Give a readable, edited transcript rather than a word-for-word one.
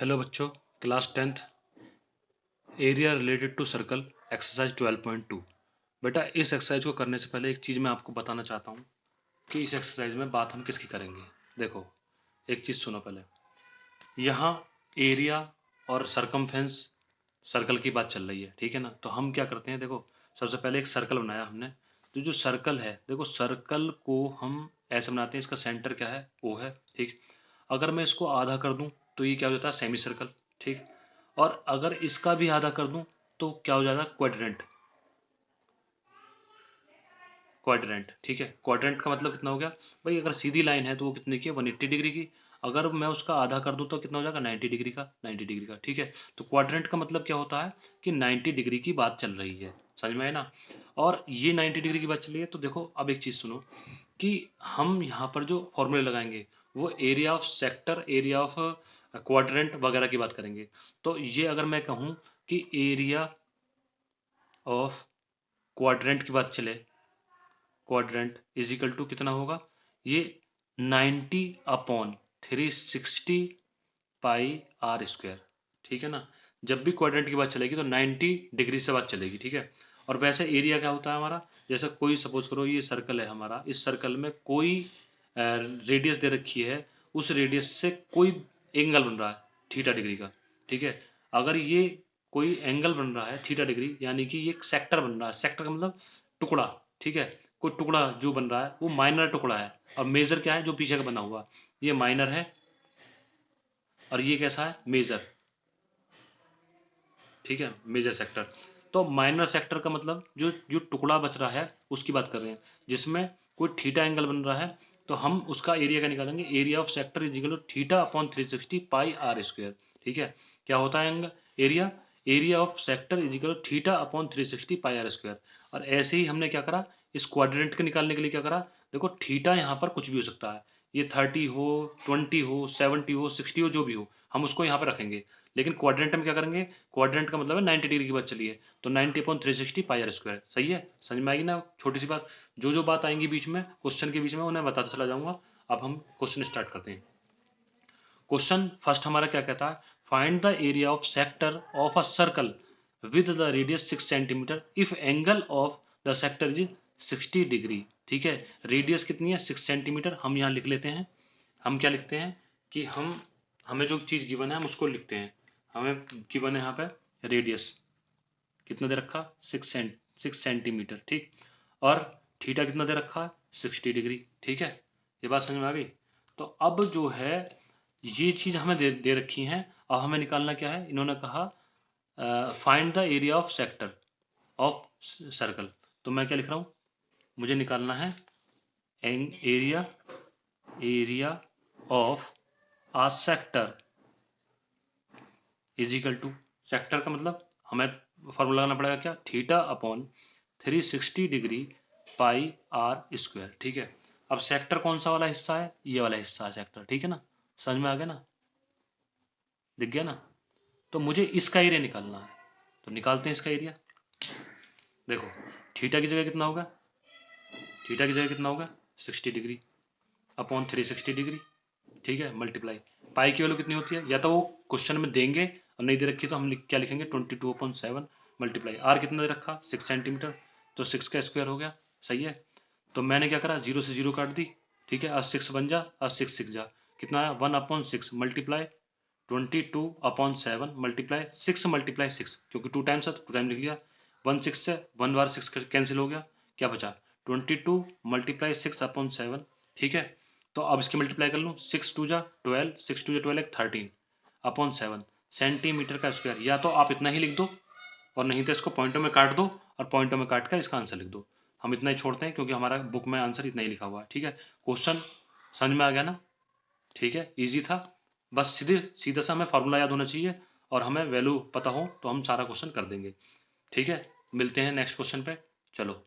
Hello बच्चों, class 10th area related to circle exercise 12.2। बेटा, इस एक्सरसाइज को करने से पहले एक चीज़ मैं आपको बताना चाहता हूँ कि इस एक्सरसाइज में बात हम किसकी करेंगे। देखो, एक चीज़ सुनो पहले। यहाँ एरिया और सरकमफेरेंस सर्कल की बात चल रही है, ठीक है ना। तो हम क्या करते हैं, देखो, सबसे पहले एक सर्कल बनाया हमने। तो जो सर्कल है, देखो, सर्कल को हम ऐसे बनाते हैं, इसका सेंटर क्या है, ओ है, ठीक। अगर मैं इसको आधा कर दूं तो ये क्या हो जाता है, सेमी सर्कल, ठीक। और अगर इसका भी आधा कर दूं तो क्या हो जाएगा, क्वाड्रेंट। क्वाड्रेंट, ठीक है। क्वाड्रेंट का मतलब कितना हो गया भाई, अगर सीधी लाइन है तो वो कितने की है, 180 डिग्री की। अगर मैं उसका आधा कर दूं तो कितना हो जाएगा, 90 डिग्री का, 90 डिग्री का, ठीक है। तो क्वाड्रेंट का मतलब क्या होता है कि 90 डिग्री की बात चल रही है, समझ में आए ना। और ये 90 डिग्री की बात चल रही है, तो देखो अब एक चीज सुनो कि हम यहाँ पर जो फॉर्मूले लगाएंगे वो area of sector, area of quadrant वगैरह की बात करेंगे। तो ये अगर मैं कहूँ कि एरिया ऑफ क्वाड्रेंट की बात चले, क्वाड्रेंट इज इक्वल टू कितना होगा, ये 90 अपॉन 360 पाई आर स्क्वायर, ठीक है ना। जब भी क्वाड्रेंट की बात चलेगी तो 90 डिग्री से बात चलेगी, ठीक है। और वैसे एरिया क्या होता है हमारा, जैसे कोई सपोज करो ये सर्कल है हमारा, इस सर्कल में कोई रेडियस दे रखी है, उस रेडियस से कोई एंगल बन रहा है थीटा डिग्री का, ठीक है। अगर ये कोई एंगल बन रहा है थीटा डिग्री, यानी कि ये एक सेक्टर बन रहा है, सेक्टर का मतलब टुकड़ा, ठीक है। कोई टुकड़ा जो बन रहा है वो माइनर टुकड़ा है, और मेजर क्या है, जो पीछे का बना हुआ, ये माइनर है और ये कैसा है, मेजर, ठीक है, मेजर सेक्टर। तो माइनर सेक्टर का मतलब जो जो टुकड़ा बच रहा है उसकी बात कर रहे हैं, जिसमें कोई थीटा एंगल बन रहा है। तो हम उसका एरिया का निकालेंगे, area of sector is equal to theta upon 360 pi r square, ठीक है। क्या होता है angle, area, area of sector is equal to theta upon 360 pi r square. और ऐसे ही हमने क्या करा, इस क्वाड्रेंट के निकालने के लिए क्या करा, देखो थीटा यहाँ पर कुछ भी हो सकता है, ये 30 हो, 20 हो, 70 हो, 60 हो, जो भी हो, हम उसको यहाँ पर रखेंगे। लेकिन क्वाड्रेंट में क्या करेंगे, क्वाड्रेंट का मतलब है 90 डिग्री की बात चली है, तो 90 अपॉन 360 पाई आर स्क्वायर, सही है। समझ में आएगी ना, छोटी सी बात। जो जो बात आएंगी बीच में, क्वेश्चन के बीच में, उन्हें बताता चला जाऊंगा। अब हम क्वेश्चन स्टार्ट करते हैं। क्वेश्चन फर्स्ट हमारा क्या कहता है, find the area of sector of a circle with the radius 6 centimetre if angle of the sector is 60 degree, ठीक है। रेडियस कितनी है, 6 सेंटीमीटर। हम यहाँ लिख लेते हैं, हम क्या लिखते हैं कि हम, हमें जो चीज गिवन है हम उसको लिखते हैं। हमें गिवन है यहाँ पे रेडियस कितना दे रखा, 6 सेंटीमीटर, ठीक। और थीटा कितना दे रखा है, 60 डिग्री, ठीक है। ये बात समझ में आ गई। तो अब जो है ये चीज हमें दे रखी है। अब हमें निकालना क्या है, इन्होंने कहा find the area of sector of circle. तो मैं क्या लिख रहा हूँ, मुझे निकालना है area, area of a sector is equal to, sector का मतलब हमें फॉर्मूला लगाना पड़ेगा क्या, theta upon 360 degree pi r square, ठीक है। अब सेक्टर कौन सा वाला हिस्सा है, ये वाला हिस्सा है सेक्टर, ठीक है ना। समझ में आ गया ना, दिख गया ना। तो मुझे इसका एरिया निकालना है, तो निकालते हैं इसका एरिया। देखो, थीटा की जगह कितना होगा, थीटा की जगह कितना होगा, 60 डिग्री अपॉन 360 डिग्री, ठीक है, मल्टीप्लाई। पाई की वैल्यू कितनी होती है, या तो वो क्वेश्चन में देंगे और नहीं दे रखी तो हम क्या लिखेंगे, 22/7 मल्टीप्लाई आर कितना दे रखा, 6 सेंटीमीटर, तो 6 का स्क्वायर हो गया, सही है। तो मैंने क्या करा, 0 से 0 काट दी, ठीक है। आज 6 बन जा, आज 6 6 जा, कितना आया, 1/6 मल्टीप्लाई 22/7 मल्टीप्लाई 6 मल्टीप्लाई 6, क्योंकि 2 टाइम्स है तो 2 टाइम लिख लिया। 1 6 से 1 बार 6 कैंसिल हो गया, क्या बचा, 22 मल्टीप्लाई 6/7, ठीक है। तो अब इसकी मल्टीप्लाई कर लूँ, 6 2 जा 12, 6 2 जा 12 13 अपॉन 7 सेंटीमीटर का स्क्वायर। या तो आप इतना ही लिख दो, और नहीं तो इसको पॉइंटों में काट दो, और पॉइंटों में काट कर इसका आंसर लिख दो। हम इतना ही छोड़ते हैं क्योंकि हमारा बुक में आंसर इतना ही लिखा हुआ है, ठीक है। क्वेश्चन समझ में आ गया ना, ठीक है, इजी था। बस सीधे सीधा सा हमें फार्मूला याद होना चाहिए, और हमें वैल्यू पता हो तो हम सारा क्वेश्चन कर देंगे, ठीक है। मिलते हैं नेक्स्ट क्वेश्चन पे, चलो।